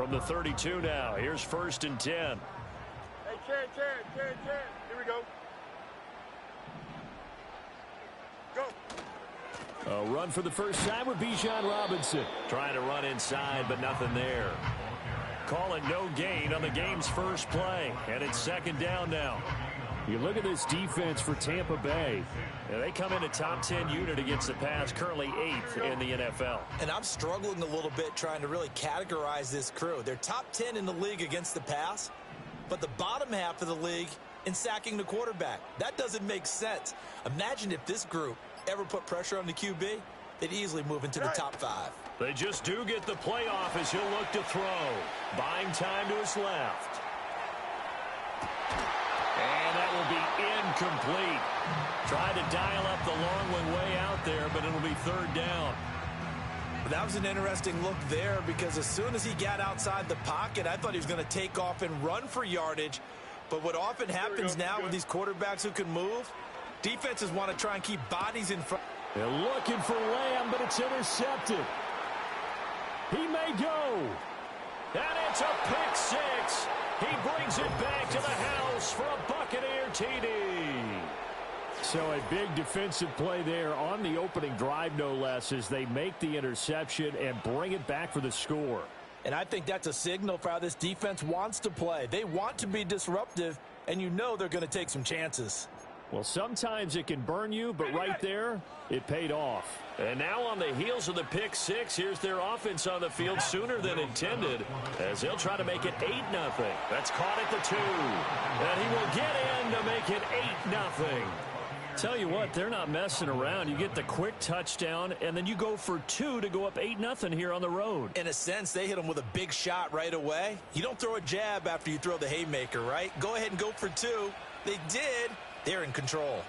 from the 32 now. Here's 1st and 10. Hey, Chad. Here we go. Go. A run for the first time with Bijan Robinson. Trying to run inside, but nothing there. Call it no gain on the game's first play. And it's 2nd down now. You look at this defense for Tampa Bay. They come in a top 10 unit against the pass, currently 8th in the NFL. And I'm struggling a little bit trying to really categorize this crew. They're top 10 in the league against the pass, but the bottom half of the league in sacking the quarterback. That doesn't make sense. Imagine if this group ever put pressure on the QB, they'd easily move into the top 5. They just do get the play off as he'll look to throw. Buying time to his left. And that will be incomplete. Tried to dial up the long one way out there, but it'll be 3rd down. That was an interesting look there because as soon as he got outside the pocket, I thought he was going to take off and run for yardage. But what often happens now with these quarterbacks who can move, defenses want to try and keep bodies in front. They're looking for Lamb, but it's intercepted. He may go. And it's a pick 6. He brings it back to the house for a Buccaneer TD. So a big defensive play there on the opening drive, no less, as they make the interception and bring it back for the score. And I think that's a signal for how this defense wants to play. They want to be disruptive, and you know they're going to take some chances. Well, sometimes it can burn you, but right there, it paid off. And now on the heels of the pick 6, here's their offense on the field sooner than intended, as they'll try to make it 8-0. That's caught at the 2. And he will get in to make it 8-0. Tell you what, they're not messing around. You get the quick touchdown, and then you go for 2 to go up 8-0 here on the road. In a sense, they hit him with a big shot right away. You don't throw a jab after you throw the haymaker, right? Go ahead and go for 2. They did. They're in control.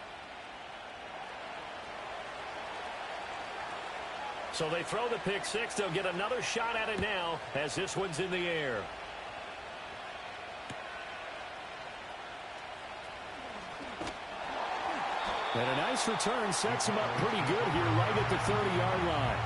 So they throw the pick 6. They'll get another shot at it now as this one's in the air. And a nice return sets him up pretty good here right at the 30-yard line.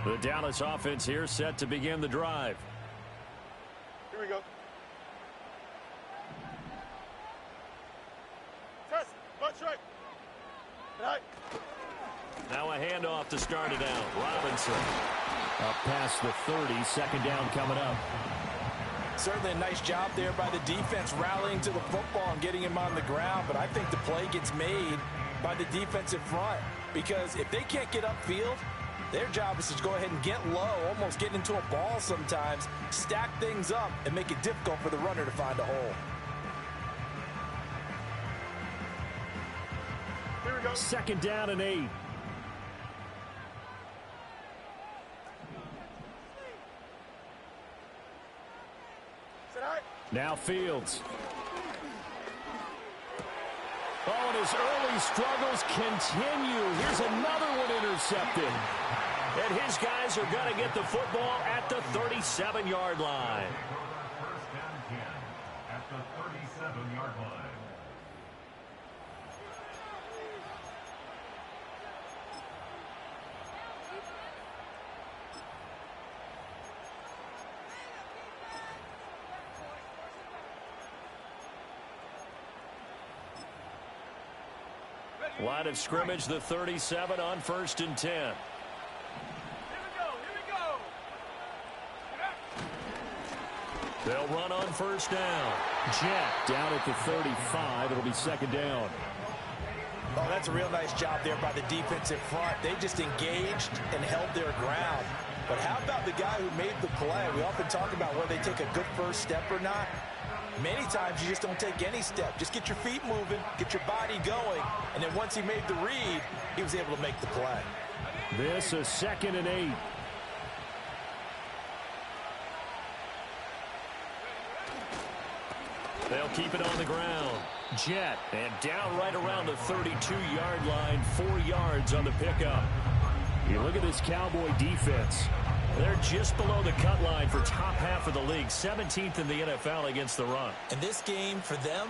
The Dallas offense here set to begin the drive. Here we go. Test. Butt straight. Right. Now a handoff to start it out. Robinson up past the 30. 2nd down coming up. Certainly a nice job there by the defense rallying to the football and getting him on the ground. But I think the play gets made by the defensive front because if they can't get upfield, their job is to go ahead and get low, almost get into a ball sometimes, stack things up, and make it difficult for the runner to find a hole. Here we go. 2nd down and 8. Now Fields. Oh, and his early struggles continue. Here's another one intercepted. And his guys are going to get the football at the 37-yard line. First down 10 at the 37-yard line. Line of scrimmage, the 37 on 1st and 10. Here we go. They'll run on 1st down. Jet down at the 35. It'll be 2nd down. Oh, that's a real nice job there by the defensive front. They just engaged and held their ground. But how about the guy who made the play? We often talk about whether they take a good first step or not. Many times you just don't take any step. Just get your feet moving, get your body going, and then once he made the read, he was able to make the play. This is 2nd and 8. They'll keep it on the ground. Jet, and down right around the 32-yard line, 4 yards on the pickup. You look at this Cowboy defense. They're just below the cut line for top half of the league, 17th in the NFL against the run. And this game, for them,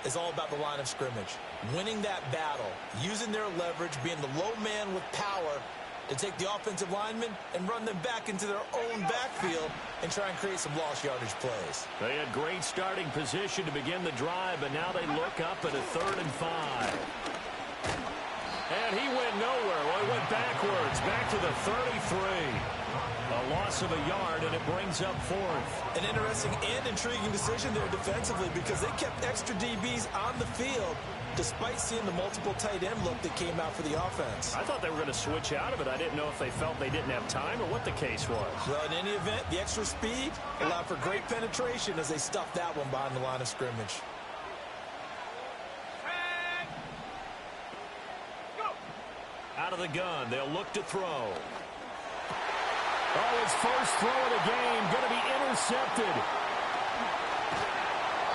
is all about the line of scrimmage. Winning that battle, using their leverage, being the low man with power to take the offensive linemen and run them back into their own backfield and try and create some lost yardage plays. They had great starting position to begin the drive, but now they look up at a 3rd and 5. And he went nowhere. Well, he went backwards, back to the 33. A loss of a yard, and it brings up 4th. An interesting and intriguing decision there defensively because they kept extra DBs on the field despite seeing the multiple tight end look that came out for the offense. I thought they were going to switch out of it. I didn't know if they felt they didn't have time or what the case was. Well, in any event, the extra speed allowed for great penetration as they stuffed that one behind the line of scrimmage. Out of the gun, they'll look to throw. Oh, his first throw of the game going to be intercepted.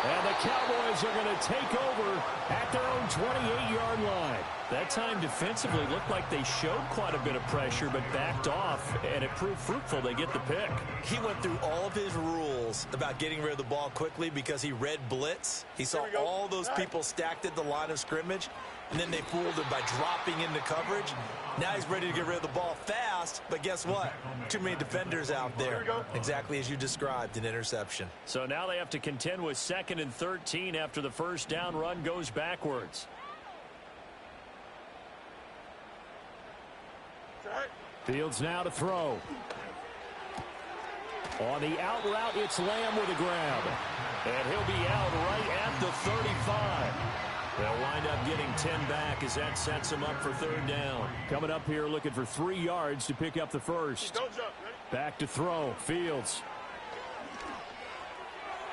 And the Cowboys are going to take over at their own 28-yard line. That time defensively looked like they showed quite a bit of pressure but backed off, and it proved fruitful. They get the pick. He went through all of his rules about getting rid of the ball quickly because he read blitz. He saw all those people stacked at the line of scrimmage, and then they fooled him by dropping into coverage. Now he's ready to get rid of the ball fast, but guess what? Too many defenders out there. Exactly as you described, an interception. So now they have to contend with 2nd and 13 after the first down run goes backwards. Fields now to throw. On the out route, it's Lamb with a grab. And he'll be out right at the 35. They'll wind up getting 10 back as that sets them up for 3rd down. Coming up here looking for 3 yards to pick up the first. Don't jump, ready? Back to throw. Fields.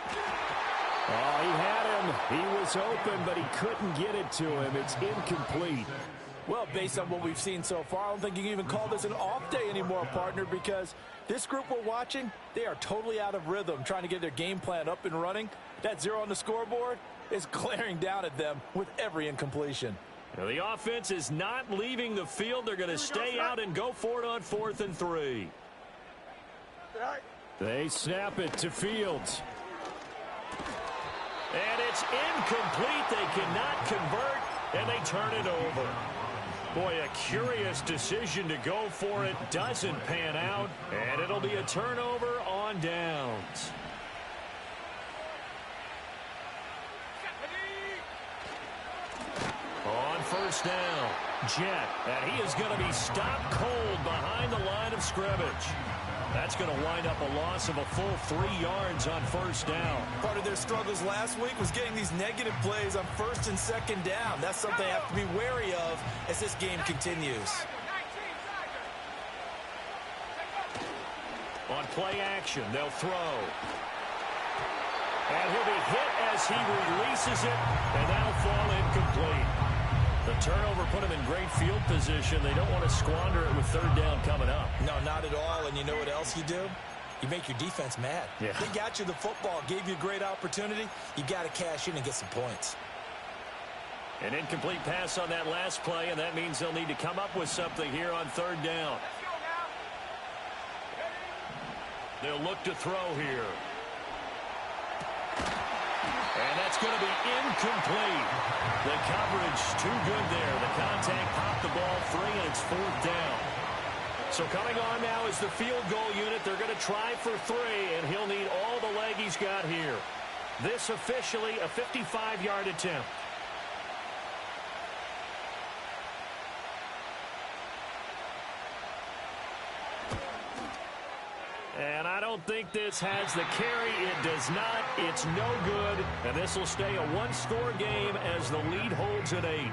Oh, he had him. He was open, but he couldn't get it to him. It's incomplete. Well, based on what we've seen so far, I don't think you can even call this an off day anymore, partner, because this group we're watching, they are totally out of rhythm, trying to get their game plan up and running. That 0 on the scoreboard is glaring down at them with every incompletion. Now, the offense is not leaving the field. They're going to stay out and go for it on 4th and 3. They snap it to Fields. And it's incomplete. They cannot convert, and they turn it over. Boy, a curious decision to go for it. Doesn't pan out, and it'll be a turnover on downs. On first down, Jet, and he is going to be stopped cold behind the line of scrimmage. That's going to wind up a loss of a full 3 yards on first down. Part of their struggles last week was getting these negative plays on 1st and 2nd down. That's something they have to be wary of as this game continues. On play action, they'll throw. And he'll be hit as he releases it, and that'll fall incomplete. The turnover put him in great field position. They don't want to squander it with 3rd down coming up. No, not at all. And you know what else you do? You make your defense mad. Yeah. They got you the football, gave you a great opportunity. You got to cash in and get some points. An incomplete pass on that last play, and that means they'll need to come up with something here on 3rd down. They'll look to throw here. And that's going to be incomplete. The coverage too good there. The contact popped the ball free, and it's 4th down. So coming on now is the field goal unit. They're going to try for 3, and he'll need all the leg he's got here. This officially a 55-yard attempt. And I don't think this has the carry. It does not. It's no good. And this will stay a one-score game as the lead holds at 8.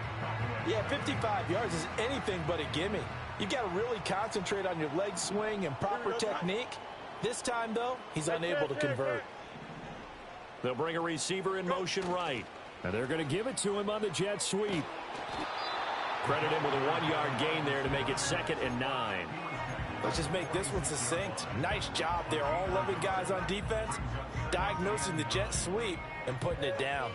Yeah, 55 yards is anything but a gimme. You've got to really concentrate on your leg swing and proper technique. This time, though, he's unable to convert. They'll bring a receiver in motion right. And they're going to give it to him on the jet sweep. Credit him with a 1-yard gain there to make it 2nd and 9. Let's just make this one succinct. Nice job there. All 11 guys on defense diagnosing the jet sweep and putting it down.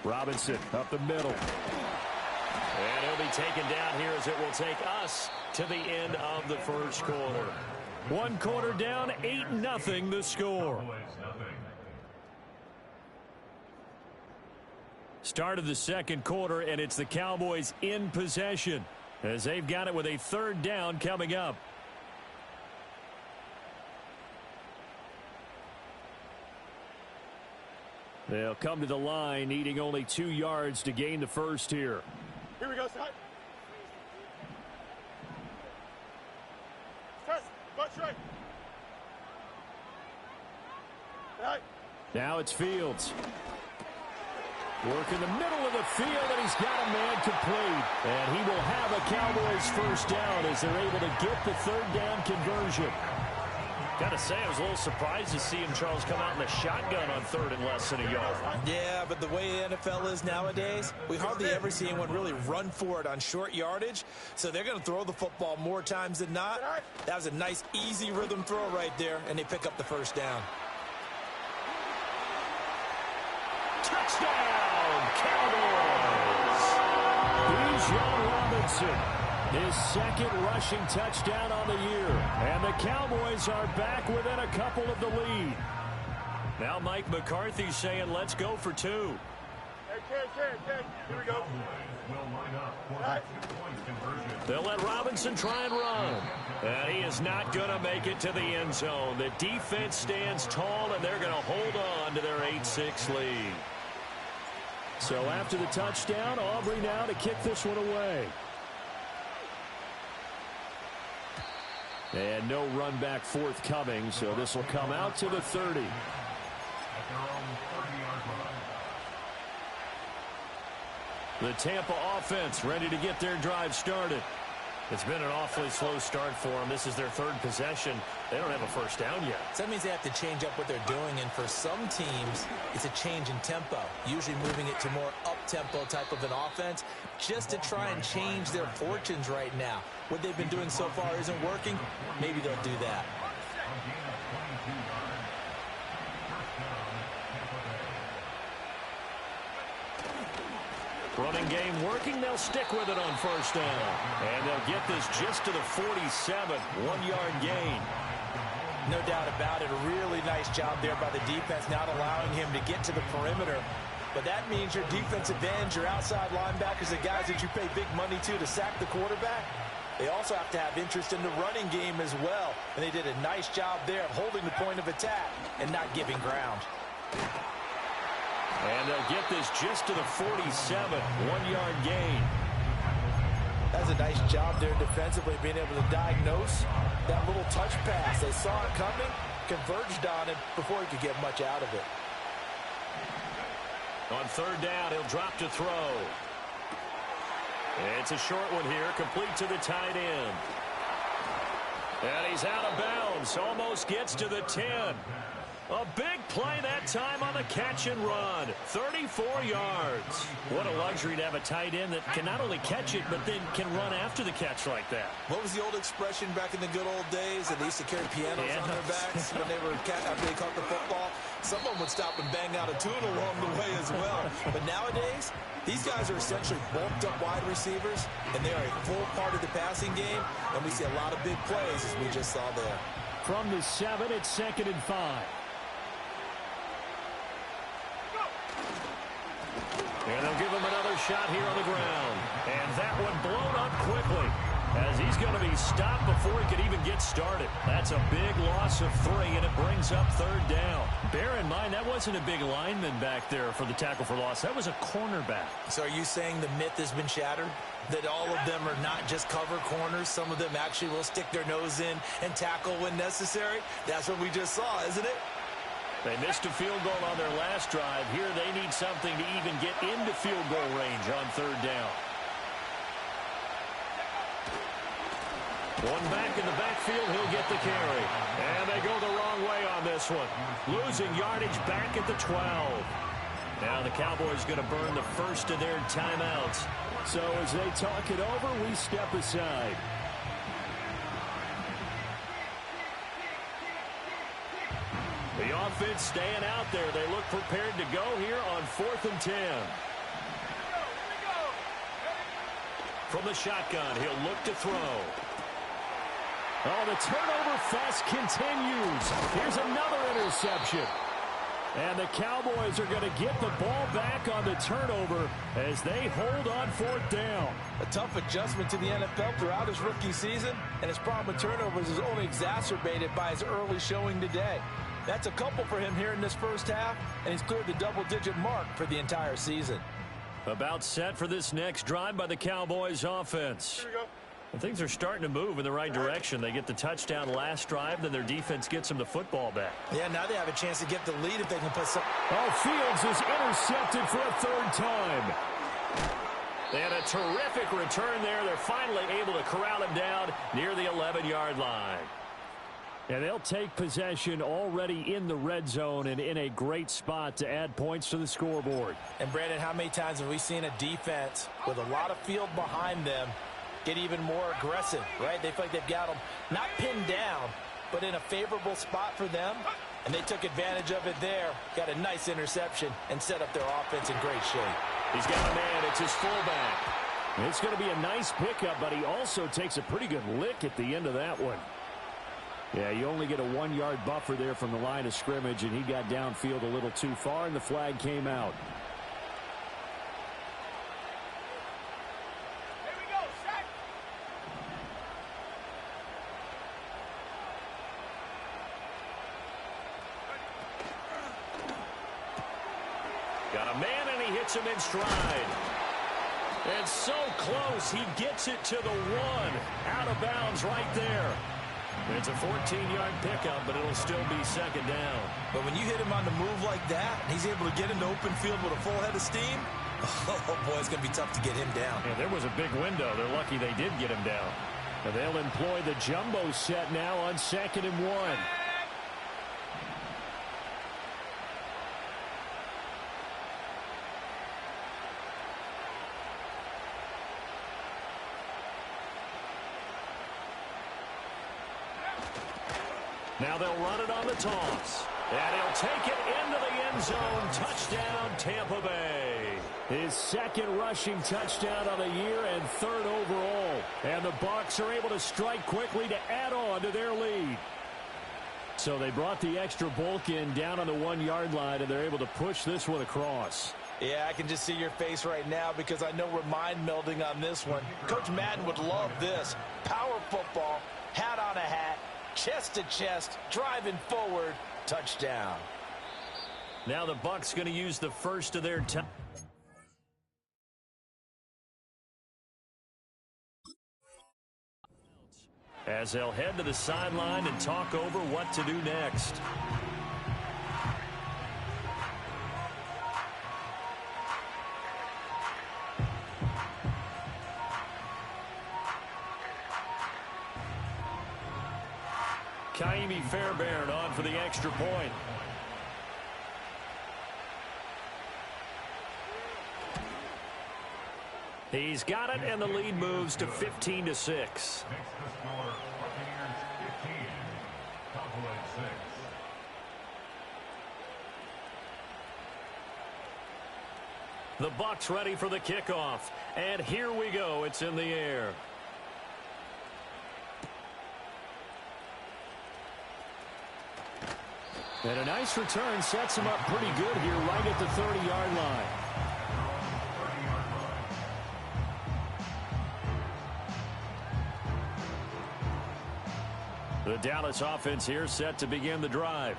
Robinson up the middle. And he'll be taken down here as it will take us to the end of the first quarter. 1 quarter down, 8-0 the score. Start of the second quarter, and it's the Cowboys in possession as they've got it with a 3rd down coming up. They'll come to the line, needing only 2 yards to gain the first here. Here we go, Scott. Press, butt straight. Right. Now it's Fields. Work in the middle of the field, and he's got a man complete. And he will have a Cowboys first down as they're able to get the 3rd down conversion. Gotta say, I was a little surprised to see him, Charles, come out in the shotgun on 3rd and less than a yard. Yeah, but the way the NFL is nowadays, we hardly ever see anyone really run for it on short yardage. So they're going to throw the football more times than not. That was a nice, easy rhythm throw right there, and they pick up the first down. Touchdown, Cowboys! Bijan Robinson. His 2nd rushing touchdown on the year. And the Cowboys are back within a couple of the lead. Now Mike McCarthy saying, let's go for 2. Hey, kid. Here we go. They'll let Robinson try and run. And he is not going to make it to the end zone. The defense stands tall, and they're going to hold on to their 8-6 lead. So after the touchdown, Aubrey now to kick this one away. And no run back forthcoming, so this will come out to the 30. The Tampa offense ready to get their drive started. It's been an awfully slow start for them. This is their 3rd possession. They don't have a first down yet. So that means they have to change up what they're doing, and for some teams, it's a change in tempo, usually moving it to more up-tempo type of an offense just to try and change their fortunes right now. What they've been doing so far isn't working. Maybe they'll do that. Running game working. They'll stick with it on first down. And they'll get this just to the 47. 1-yard gain. No doubt about it. A really nice job there by the defense, not allowing him to get to the perimeter. But that means your defensive ends, your outside linebackers, the guys that you pay big money to sack the quarterback, they also have to have interest in the running game as well. And they did a nice job there of holding the point of attack and not giving ground. And they'll get this just to the 47. 1-yard gain. That's a nice job there defensively, being able to diagnose that little touch pass. They saw it coming, converged on it before he could get much out of it. On 3rd down, he'll drop to throw. It's a short one here, complete to the tight end. And he's out of bounds, almost gets to the 10. A big play that time on the catch and run. 34 yards. What a luxury to have a tight end that can not only catch it, but then can run after the catch like that. What was the old expression back in the good old days? That they used to carry pianos on their backs when they were after they caught the football. Someone would stop and bang out a tune along the way as well. But nowadays, these guys are essentially bulked up wide receivers, and they are a full part of the passing game. And we see a lot of big plays, as we just saw there. From the 7, it's 2nd and 5. And they'll give him another shot here on the ground. And that one blown up quickly as he's going to be stopped before he could even get started. That's a big loss of 3, and it brings up 3rd down. Bear in mind, that wasn't a big lineman back there for the tackle for loss. That was a cornerback. So are you saying the myth has been shattered? That all of them are not just cover corners? Some of them actually will stick their nose in and tackle when necessary? That's what we just saw, isn't it? They missed a field goal on their last drive. Here they need something to even get into field goal range on 3rd down. One back in the backfield, he'll get the carry. And they go the wrong way on this one. Losing yardage back at the 12. Now the Cowboys going to burn the first of their timeouts. So as they talk it over, we step aside. The offense staying out there. They look prepared to go here on 4th and 10. from the shotgun. He'll look to throw. Oh, the turnover fest continues. Here's another interception. And the Cowboys are going to get the ball back on the turnover as they hold on fourth down. A tough adjustment to the NFL throughout his rookie season, and his problem with turnovers is only exacerbated by his early showing today. That's a couple for him here in this first half, and he's cleared the double-digit mark for the entire season. About set for this next drive by the Cowboys offense. Here we go. And things are starting to move in the right direction. They get the touchdown last drive, then their defense gets them the football back. Yeah, now they have a chance to get the lead if they can put some... Oh, Fields is intercepted for a third time. And a terrific return there. They're finally able to corral him down near the 11-yard line. And they'll take possession already in the red zone and in a great spot to add points to the scoreboard. And, Brandon, how many times have we seen a defense with a lot of field behind them get even more aggressive, right? They feel like they've got them not pinned down, but in a favorable spot for them, and they took advantage of it there, got a nice interception, and set up their offense in great shape. He's got a man. It's his fullback. It's going to be a nice pickup, but he also takes a pretty good lick at the end of that one. Yeah, you only get a 1-yard buffer there from the line of scrimmage, and he got downfield a little too far, and the flag came out. Here we go, set. Got a man, and he hits him in stride. And so close, he gets it to the 1. Out of bounds right there. It's a 14-yard pickup, but it'll still be second down. But when you hit him on the move like that, and he's able to get into open field with a full head of steam, oh, boy, it's going to be tough to get him down. Yeah, there was a big window. They're lucky they did get him down. And they'll employ the jumbo set now on 2nd and 1. Now they'll run it on the toss. And he'll take it into the end zone. Touchdown, Tampa Bay. His second rushing touchdown of the year and third overall. And the Bucs are able to strike quickly to add on to their lead. So they brought the extra bulk in down on the 1-yard line, and they're able to push this one across. Yeah, I can just see your face right now because I know we're mind melding on this one. Coach Madden would love this. Power football, hat on a hat, chest to chest, driving forward, touchdown. Now the Bucs going to use the first of their time. As they'll head to the sideline and talk over what to do next. Kaimi Fairbairn on for the extra point. He's got it, and the lead moves to 15-6. Makes the score Buccaneers 15, Cowboys 6. The Bucs ready for the kickoff. And here we go. It's in the air. And a nice return sets him up pretty good here right at the 30-yard line. The Dallas offense here set to begin the drive.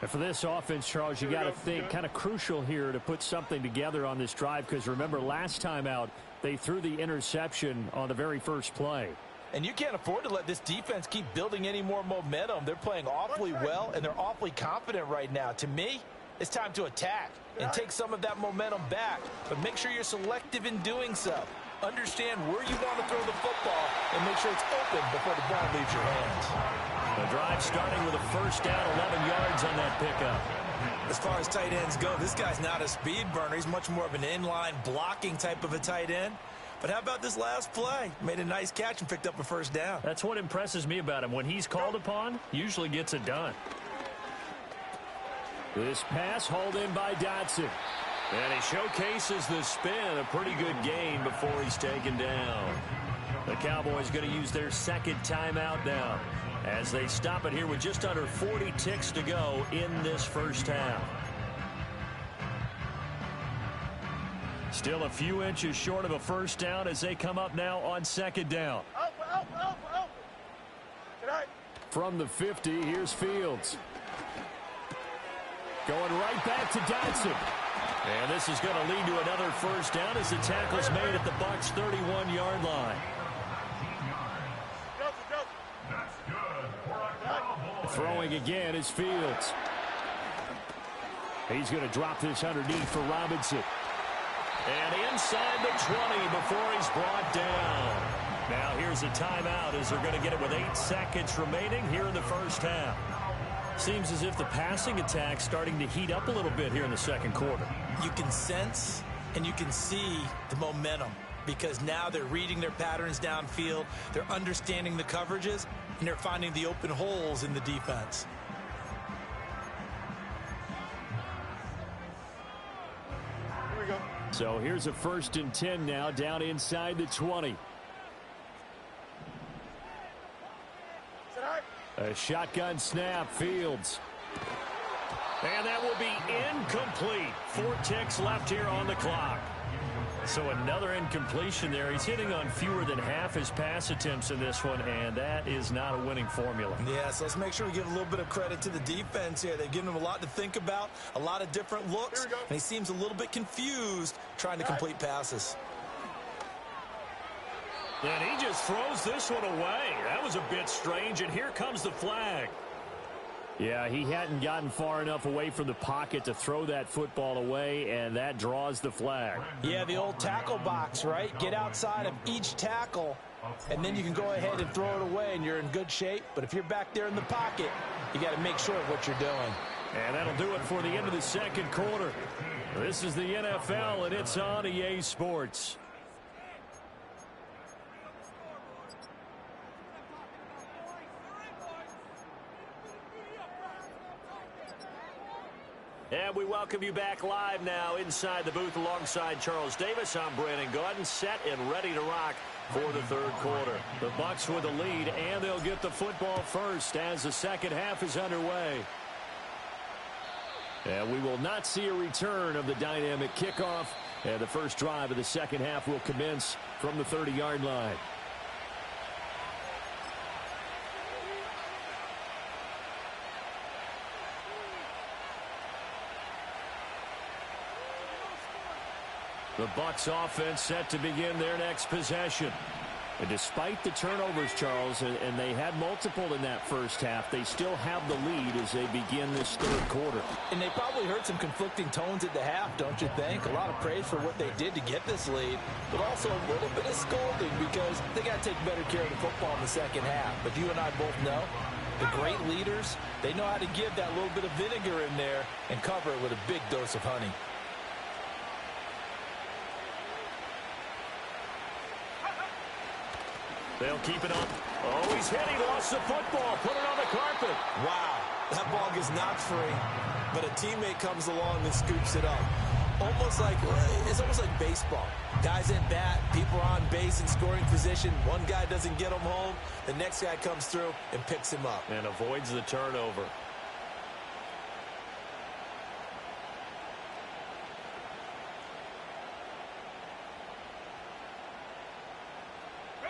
And for this offense, Charles, you got to think kind of crucial here to put something together on this drive, because remember last time out they threw the interception on the very first play. And you can't afford to let this defense keep building any more momentum. They're playing awfully well, and they're awfully confident right now. To me, it's time to attack and take some of that momentum back. But make sure you're selective in doing so. Understand where you want to throw the football and make sure it's open before the ball leaves your hands. The drive starting with a first down, 11 yards on that pickup. As far as tight ends go, this guy's not a speed burner. He's much more of an inline blocking type of a tight end. But how about this last play? Made a nice catch and picked up a first down. That's what impresses me about him. When he's called upon, usually gets it done. This pass hauled in by Dotson. And he showcases the spin, a pretty good gain before he's taken down. The Cowboys going to use their second timeout now as they stop it here with just under 40 ticks to go in this first half. Still a few inches short of a first down as they come up now on second down. From the 50, here's Fields. Going right back to Dotson. And this is going to lead to another first down as the tackle's made at the Bucs' 31-yard line. Throwing again is Fields. He's going to drop this underneath for Robinson. And inside the 20 before he's brought down. Now here's a timeout as they're going to get it with 8 seconds remaining here in the first half. Seems as if the passing attack's starting to heat up a little bit here in the second quarter. You can sense and you can see the momentum because now they're reading their patterns downfield, they're understanding the coverages, and they're finding the open holes in the defense. Here we go. So here's a 1st and 10 now down inside the 20. A shotgun snap, Fields. And that will be incomplete. 4 ticks left here on the clock. So another incompletion there. He's hitting on fewer than half his pass attempts in this one, and that is not a winning formula. Yeah, so let's make sure we give a little bit of credit to the defense here. They've given him a lot to think about, a lot of different looks, and he seems a little bit confused trying to complete passes. And he just throws this one away. That was a bit strange, and here comes the flag. Yeah, he hadn't gotten far enough away from the pocket to throw that football away, and that draws the flag. Yeah, the old tackle box, right? Get outside of each tackle, and then you can go ahead and throw it away, and you're in good shape. But if you're back there in the pocket, you got to make sure of what you're doing. And that'll do it for the end of the second quarter. This is the NFL, and it's on EA Sports. And we welcome you back live now inside the booth alongside Charles Davis. I'm Brandon Gaudin, set and ready to rock for the third quarter. The Bucs with the lead, and they'll get the football first as the second half is underway. And we will not see a return of the dynamic kickoff. And the first drive of the second half will commence from the 30-yard line. The Bucs offense set to begin their next possession. And despite the turnovers, Charles, and they had multiple in that first half, they still have the lead as they begin this third quarter. And they probably heard some conflicting tones at the half, don't you think? A lot of praise for what they did to get this lead, but also a little bit of scolding because they got to take better care of the football in the second half. But you and I both know the great leaders, they know how to give that little bit of vinegar in there and cover it with a big dose of honey. They'll keep it up. Oh, he's hit. He lost the football. Put it on the carpet. Wow, that ball gets knocked free, but a teammate comes along and scoops it up. It's almost like baseball. Guys at bat, people are on base in scoring position. One guy doesn't get him home. The next guy comes through and picks him up. And avoids the turnover.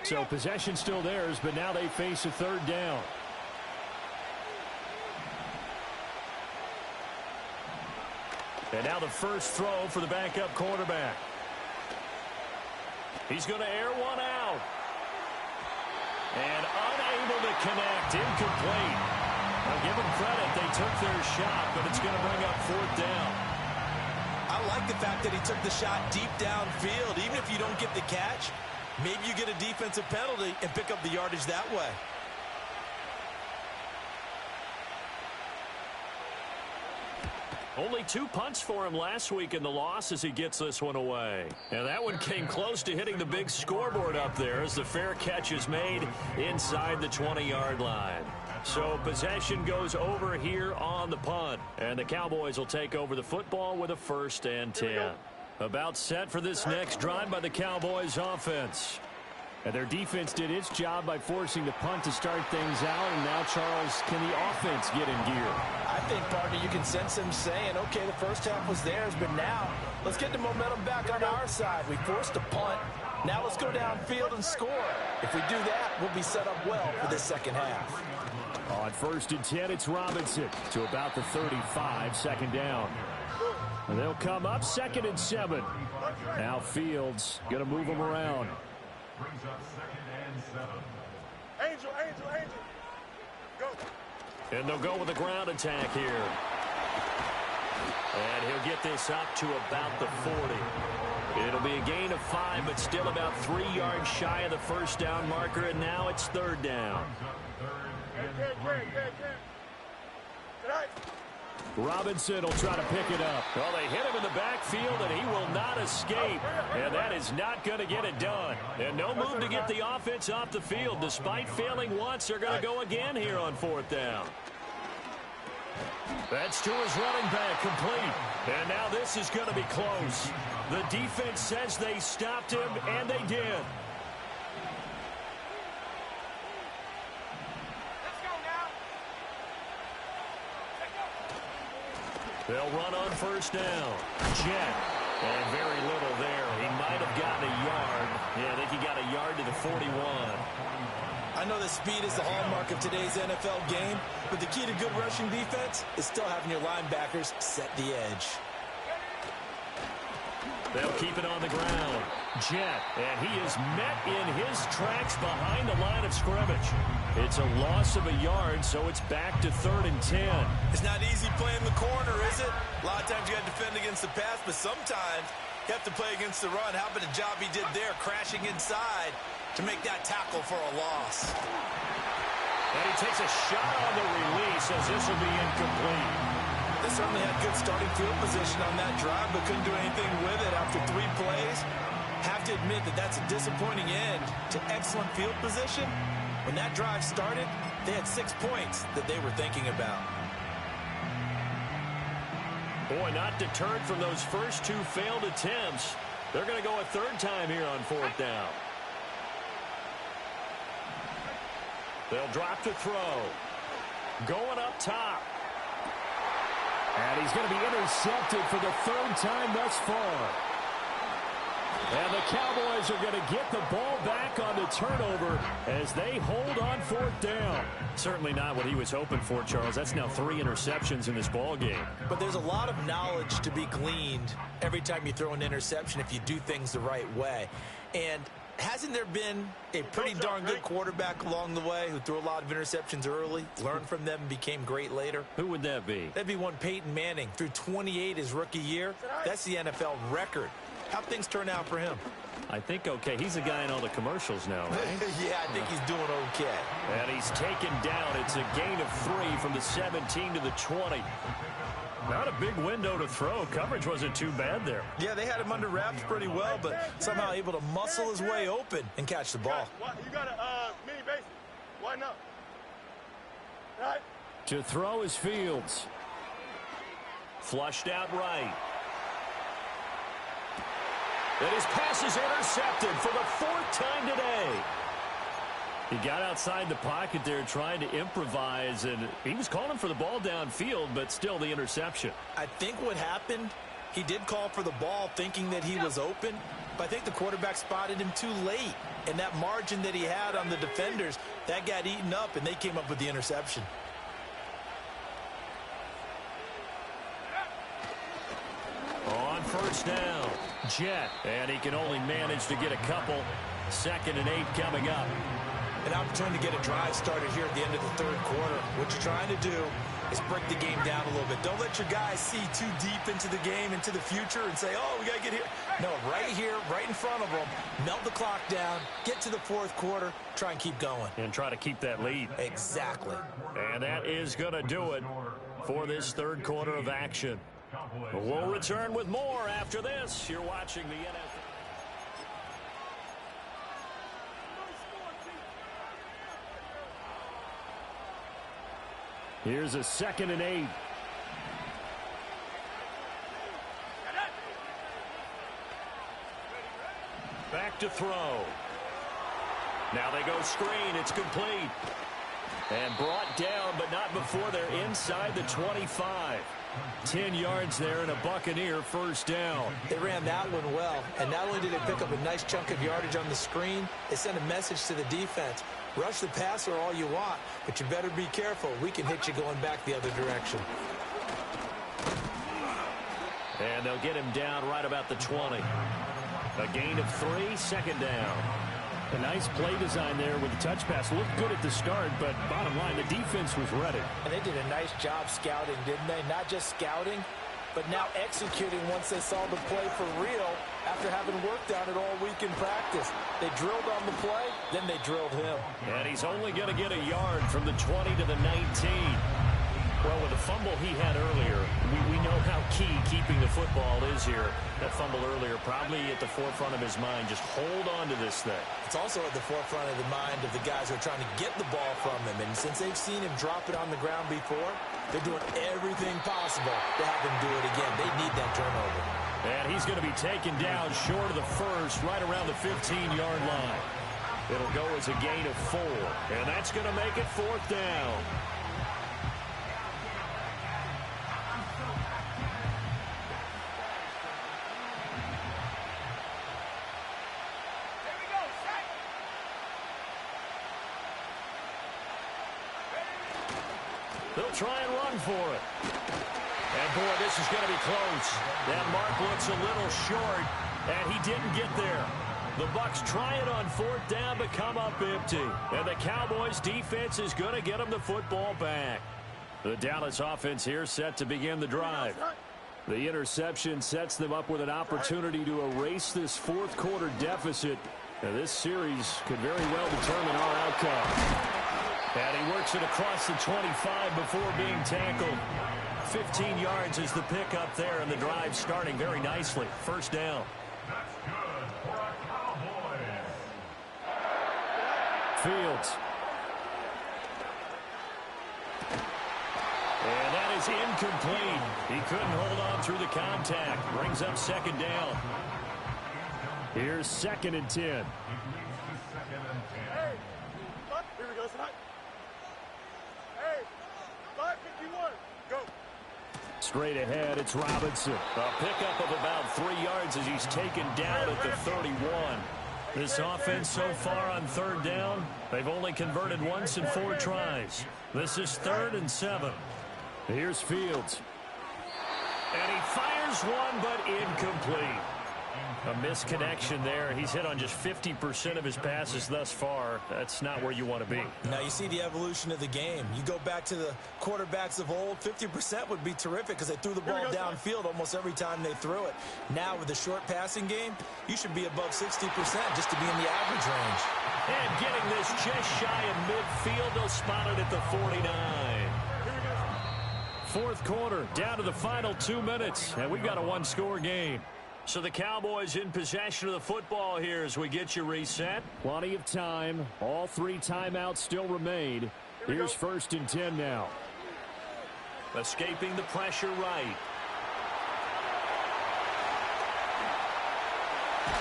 So possession still theirs, but now they face a third down. And now the first throw for the backup quarterback. He's going to air one out. And unable to connect. Incomplete. I'll give them credit. They took their shot, but it's going to bring up fourth down. I like the fact that he took the shot deep downfield. Even if you don't get the catch, maybe you get a defensive penalty and pick up the yardage that way. Only 2 punts for him last week in the loss as he gets this one away. And that one came close to hitting the big scoreboard up there as the fair catch is made inside the 20-yard line. So possession goes over here on the punt. And the Cowboys will take over the football with a 1st and 10. About set for this next drive by the Cowboys offense. And their defense did its job by forcing the punt to start things out. And now, Charles, can the offense get in gear? I think, partner, you can sense them saying, okay, the first half was theirs, but now let's get the momentum back on our side. We forced a punt. Now let's go downfield and score. If we do that, we'll be set up well for this second half. On 1st and 10, it's Robinson to about the 35, 2nd down. And they'll come up 2nd and 7. Now Fields going to move them around. Brings up 2nd and 7. Angel, Angel, Angel. Go. And they'll go with a ground attack here. And he'll get this up to about the 40. It'll be a gain of 5, but still about 3 yards shy of the first down marker, and now it's 3rd down. Robinson will try to pick it up. Well, they hit him in the backfield, and he will not escape. And that is not going to get it done. And no move to get the offense off the field. Despite failing once, they're going to go again here on 4th down. That's to his running back, complete. And now this is going to be close. The defense says they stopped him, and they did. They'll run on 1st down. Jet. And very little there. He might have gotten a yard. Yeah, I think he got a yard to the 41. I know that speed is the hallmark of today's NFL game, but the key to good rushing defense is still having your linebackers set the edge. They'll keep it on the ground. Jet, and he is met in his tracks behind the line of scrimmage. It's a loss of a yard, so it's back to 3rd and 10. It's not easy playing the corner, is it? A lot of times you got to defend against the pass, but sometimes you have to play against the run. How about the job he did there, crashing inside to make that tackle for a loss? And he takes a shot on the release as this will be incomplete. They certainly had good starting field position on that drive, but couldn't do anything with it after 3 plays. Have to admit that that's a disappointing end to excellent field position. When that drive started, they had 6 points that they were thinking about. Boy, not deterred from those first 2 failed attempts. They're going to go a 3rd time here on 4th down. They'll drop to throw. Going up top. And he's going to be intercepted for the 3rd time thus far. And the Cowboys are going to get the ball back on the turnover as they hold on 4th down. Certainly not what he was hoping for, Charles. That's now 3 interceptions in this ball game. But there's a lot of knowledge to be gleaned every time you throw an interception if you do things the right way. And hasn't there been a pretty darn good quarterback along the way who threw a lot of interceptions early, learned from them, and became great later? Who would that be? That'd be one Peyton Manning. Threw 28 his rookie year. That's the NFL record. How'd things turn out for him? I think okay. He's a guy in all the commercials now, right? Yeah, I think he's doing okay. And he's taken down. It's a gain of 3 from the 17 to the 20. Not a big window to throw. Coverage wasn't too bad there. Yeah, they had him under wraps pretty well, but somehow able to muscle his way open and catch the ball. You got a mini base. Why not? Right. To throw is Fields. Flushed out right. And his pass is intercepted for the 4th time today. He got outside the pocket there trying to improvise, and he was calling for the ball downfield, but still the interception. I think what happened, he did call for the ball thinking that he was open, but I think the quarterback spotted him too late. And that margin that he had on the defenders, that got eaten up, and they came up with the interception. On 1st down, Jet, and he can only manage to get a couple. 2nd and 8 coming up. An opportunity to get a drive started here at the end of the 3rd quarter. What you're trying to do is break the game down a little bit. Don't let your guys see too deep into the game, into the future, and say, oh, we got to get here. No, right here, right in front of them, melt the clock down, get to the 4th quarter, try and keep going. And try to keep that lead. Exactly. And that is going to do it for this 3rd quarter of action. We'll return with more after this. You're watching the NFL. Here's a 2nd and 8. Back to throw. Now they go screen. It's complete. And brought down, but not before they're inside the 25. 10 yards there and a Buccaneer first down. They ran that one well, and not only did they pick up a nice chunk of yardage on the screen, they sent a message to the defense. Rush the passer all you want, but you better be careful. We can hit you going back the other direction. And they'll get him down right about the 20. A gain of 3, 2nd down. A nice play design there with the touch pass. Looked good at the start, but bottom line, the defense was ready. And they did a nice job scouting, didn't they? Not just scouting, but now executing once they saw the play for real after having worked on it all week in practice. They drilled on the play, then they drilled him. And he's only going to get a yard from the 20 to the 19. Well, with the fumble he had earlier, we know how key keeping the football is here. That fumble earlier probably at the forefront of his mind. Just hold on to this thing. It's also at the forefront of the mind of the guys who are trying to get the ball from him. And since they've seen him drop it on the ground before, they're doing everything possible to have him do it again. They need that turnover. And he's going to be taken down short of the first, right around the 15-yard line. It'll go as a gain of 4. And that's going to make it 4th down. They'll try and run for it. And, boy, this is going to be close. That mark looks a little short, and he didn't get there. The Bucs try it on 4th down, but come up empty. And the Cowboys' defense is going to get them the football back. The Dallas offense here set to begin the drive. The interception sets them up with an opportunity to erase this fourth-quarter deficit. Now, this series could very well determine our outcome. And he works it across the 25 before being tackled. 15 yards is the pickup there, and the drive starting very nicely. First down. That's good for a Cowboys. Fields. And that is incomplete. He couldn't hold on through the contact. Brings up 2nd down. Here's 2nd and 10. Hey, here we go, son. Hey, 5:51. Go. Straight ahead, it's Robinson. A pickup of about 3 yards as he's taken down at the 31. This offense so far on 3rd down, they've only converted once in 4 tries. This is 3rd and 7. Here's Fields. And he fires one, but incomplete. A misconnection there. He's hit on just 50% of his passes thus far. That's not where you want to be. Now you see the evolution of the game. You go back to the quarterbacks of old, 50% would be terrific because they threw the ball downfield almost every time they threw it. Now with the short passing game, you should be above 60% just to be in the average range. And getting this just shy of midfield, they'll spot it at the 49. 4th quarter, down to the final 2 minutes, and we've got a 1-score game. So the Cowboys in possession of the football here as we get you reset. Plenty of time. All 3 timeouts still remain. Here's 1st and 10 now. Escaping the pressure right.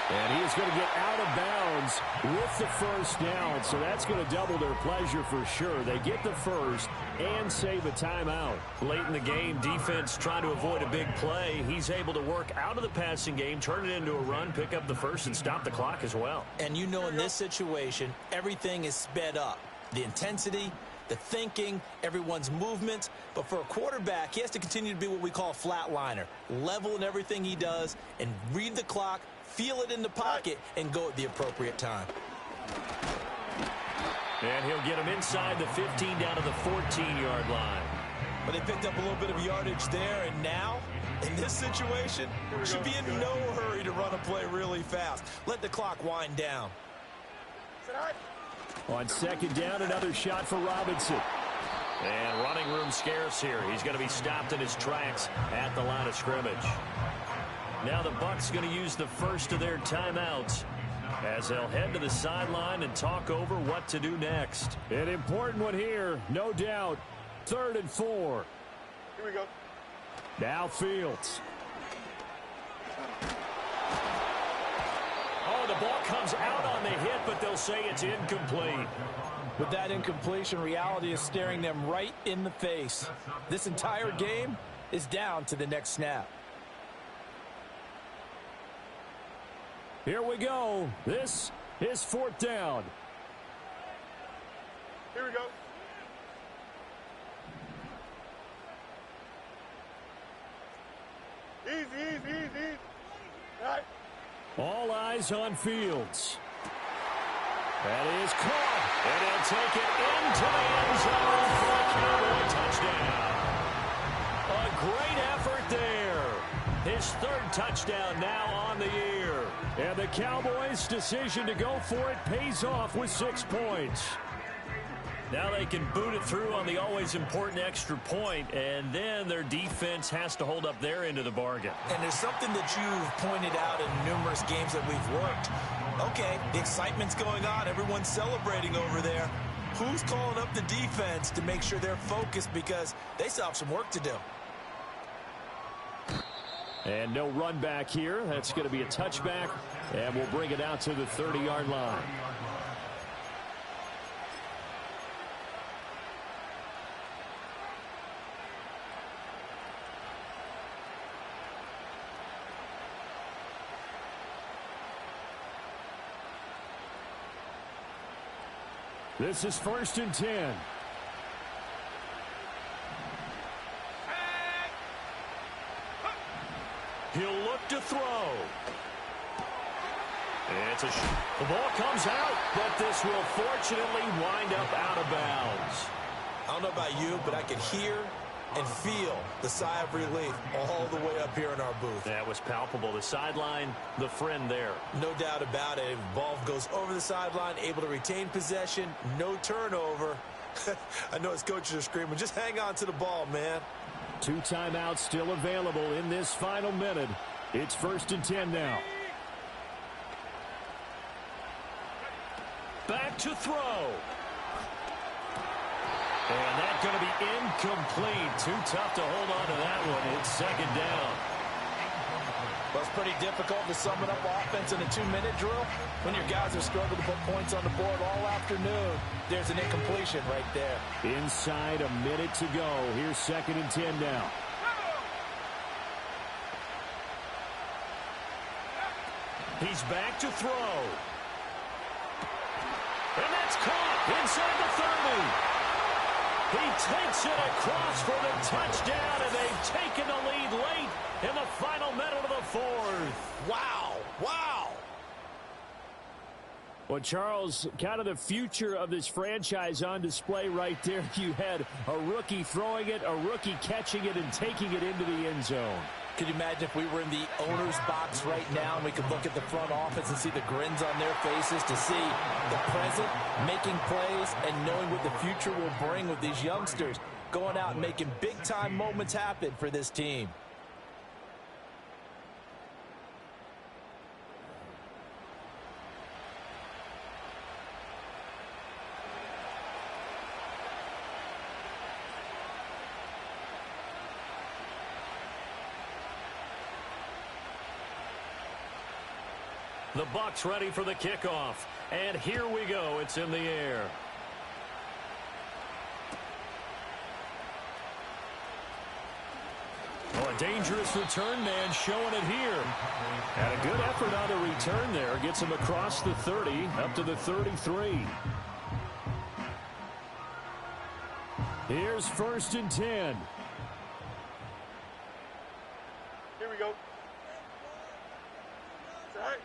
And he is going to get out of bounds with the first down, so that's going to double their pleasure for sure. They get the first and save a timeout. Late in the game, defense trying to avoid a big play. He's able to work out of the passing game, turn it into a run, pick up the first, and stop the clock as well. And you know in this situation, everything is sped up. The intensity, the thinking, everyone's movement. But for a quarterback, he has to continue to be what we call a flatliner. Level in everything he does and read the clock, feel it in the pocket, and go at the appropriate time. And he'll get him inside the 15 down to the 14-yard line. But they picked up a little bit of yardage there, and now, in this situation, should be in no hurry to run a play really fast. Let the clock wind down. On 2nd down, another shot for Robinson. And running room scarce here. He's going to be stopped in his tracks at the line of scrimmage. Now the Bucs going to use the first of their timeouts as they'll head to the sideline and talk over what to do next. An important one here, no doubt. 3rd and 4. Here we go. Now Fields. Oh, the ball comes out on the hit, but they'll say it's incomplete. With that incompletion, reality is staring them right in the face. This entire game is down to the next snap. Here we go. This is 4th down. Here we go. Easy. All right. All eyes on Fields. That is caught. And he'll take it into the end zone for a Cowboy touchdown. A great effort there. His 3rd touchdown now on the year. And the Cowboys' decision to go for it pays off with 6 points. Now they can boot it through on the always important extra point, and then their defense has to hold up their end of the bargain. And there's something that you've pointed out in numerous games that we've worked. Okay, the excitement's going on. Everyone's celebrating over there. Who's calling up the defense to make sure they're focused, because they still have some work to do. And no run back here. That's going to be a touchback, and we'll bring it out to the 30-yard line. This is 1st and 10. He'll look to throw. It's a the ball comes out, but this will fortunately wind up out of bounds. I don't know about you, but I can hear and feel the sigh of relief all the way up here in our booth. That was palpable. The sideline, the friend there. No doubt about it. Ball goes over the sideline, able to retain possession, no turnover. I know his coaches are screaming, just hang on to the ball, man. 2 timeouts still available in this final minute. It's 1st and 10 now. Back to throw. And that's going to be incomplete. Too tough to hold on to that one. It's 2nd down. Well, it's pretty difficult to sum it up offense in a 2-minute drill when your guys have struggled to put points on the board all afternoon. There's an incompletion right there. Inside a minute to go. Here's 2nd and 10 now. He's back to throw. And that's caught inside the 30. He takes it across for the touchdown, and they've taken the lead late in the final minute of the 4th. Wow. Well, Charles, kind of the future of this franchise on display right there. You had a rookie throwing it, a rookie catching it, and taking it into the end zone. Could you imagine if we were in the owner's box right now and we could look at the front office and see the grins on their faces, to see the present making plays and knowing what the future will bring with these youngsters going out and making big-time moments happen for this team. The Bucs ready for the kickoff. And here we go. It's in the air. Oh, a dangerous return man showing it here. Had a good effort on the return there. Gets him across the 30, up to the 33. Here's 1st and 10. Here we go. It's all right.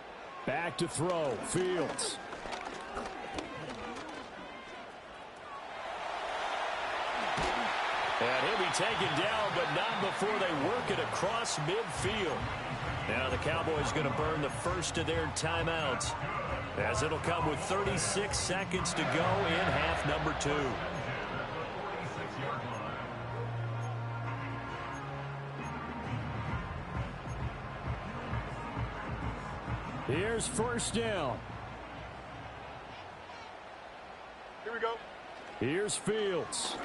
Back to throw. Fields. And he'll be taken down, but not before they work it across midfield. Now the Cowboys going to burn the first of their timeouts, as it'll come with 36 seconds to go in half number 2. Here's 1st down. Here we go. Here's Fields.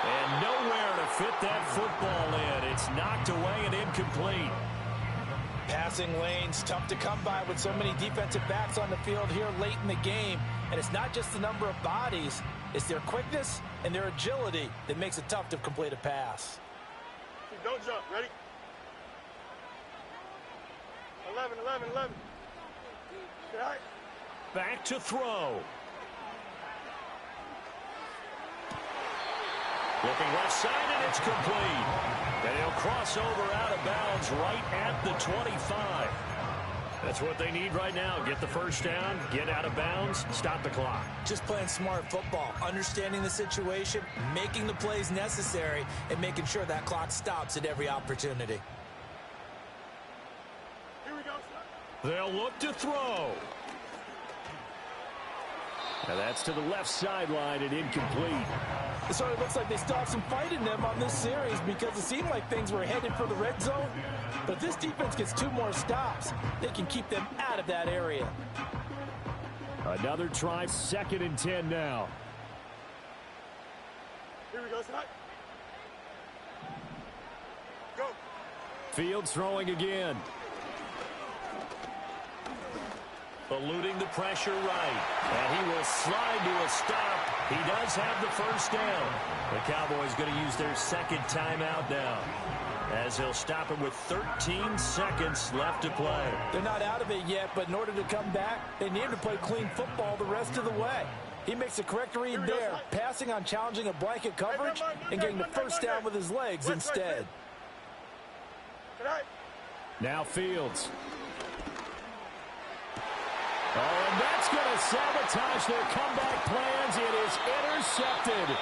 And nowhere to fit that football in. It's knocked away and incomplete. Passing lanes, tough to come by with so many defensive backs on the field here late in the game. And it's not just the number of bodies, it's their quickness and their agility that makes it tough to complete a pass. Don't jump. Ready? 11. Get out. Back to throw. Looking left side, and it's complete. And he'll cross over out of bounds right at the 25. That's what they need right now. Get the first down, get out of bounds, stop the clock. Just playing smart football, understanding the situation, making the plays necessary, and making sure that clock stops at every opportunity. Here we go. They'll look to throw. Now that's to the left sideline and incomplete. It sort of looks like they still have some fight in them on this series because it seemed like things were headed for the red zone. But if this defense gets 2 more stops, they can keep them out of that area. Another try, 2nd and 10 now. Here we go, Scott. Go. Fields throwing again. Eluding the pressure right. And he will slide to a stop. He does have the first down. The Cowboys going to use their 2nd timeout now, as he'll stop it with 13 seconds left to play. They're not out of it yet, but in order to come back, they need to play clean football the rest of the way. He makes a correct read there, passing on challenging a blanket coverage and getting the first down with his legs instead. Now Fields. Oh, and that's going to sabotage their comeback plans. It is intercepted.